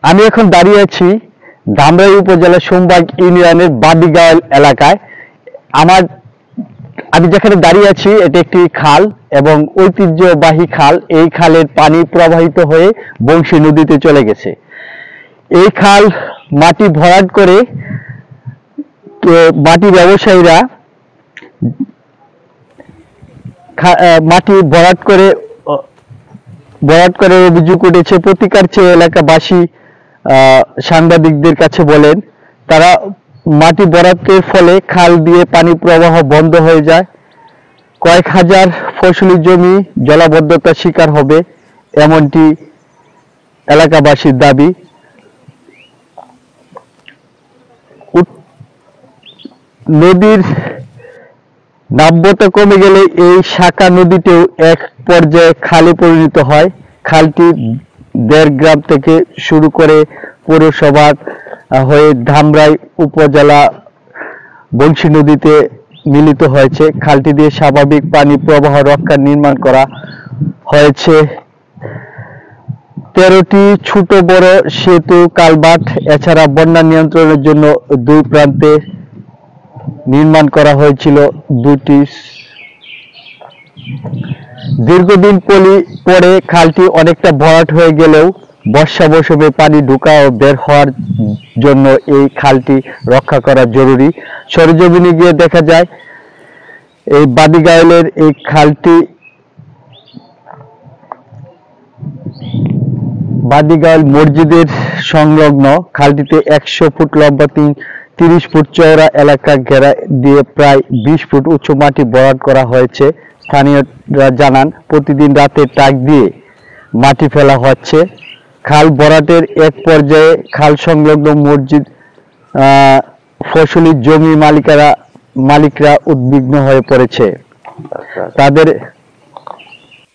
আমি এখন দাঁড়িয়ে আছি ধামরাই উপজেলা সোমবাগ ইউনিয়নের বাদিগাঁও এলাকায়। আমি যেখানে দাঁড়িয়ে আছি এটা একটি খাল এবং ঐতিহ্যবাহী খাল। এই খালের পানি প্রবাহিত হয়ে বংশী নদীতে চলে গেছে। এই খাল মাটি ভরাট করে মাটি ব্যবসায়ীরা মাটি ভরাট করে অভিযোগ উঠেছে। প্রতিকার চেয়ে এলাকাবাসী সাংবাদিকদের কাছে বলেন, তারা মাটি ভরাটের ফলে খাল দিয়ে পানি প্রবাহ বন্ধ হয়ে যায়, কয়েক হাজার ফসলি জমি জলাবদ্ধতার শিকার হবে, এমনটি এলাকাবাসীর দাবি। নদীর নাব্যতা কমে গেলে এই শাখা নদীতেও এক পর্যায়ে খালে পরিণত হয়। খালটি দেড়গ্রাম থেকে শুরু করে পৌরসভা হয়ে ধামরাই উপজেলা বংশী নদীতে মিলিত হয়েছে। খালটি দিয়ে স্বাভাবিক পানি প্রবাহ রক্ষার নির্মাণ করা হয়েছে 13টি ছোট বড় সেতু, কালভার্ট। এছাড়া বন্যা নিয়ন্ত্রণের জন্য দুই প্রান্তে নির্মাণ করা হয়েছিল 2টি। দীর্ঘদিন পরে খালটি অনেকটা ভরাট হয়ে গেলেও বর্ষা মৌসুমে পানি ঢোকা ও বের হওয়ার জন্য এই খালটি রক্ষা করা জরুরি। সরেজমিনে গিয়ে দেখা যায় এই বাদিগাঁওয়ের এই খালটি বাদিগাঁও মসজিদের সংলগ্ন। খালটিতে 100 ফুট লম্বা 30 ফুট চওড়া এলাকা ঘেরা দিয়ে প্রায় 20 ফুট উঁচু মাটি ভরাট করা হয়েছে। স্থানীয়রা জানান, প্রতিদিন রাতে ট্রাক দিয়ে মাটি ফেলা হচ্ছে। খাল ভরাটের এক পর্যায়ে খাল সংলগ্ন মসজিদ ফসলি জমি মালিকরা উদ্বিগ্ন হয়ে পড়েছে। তাদের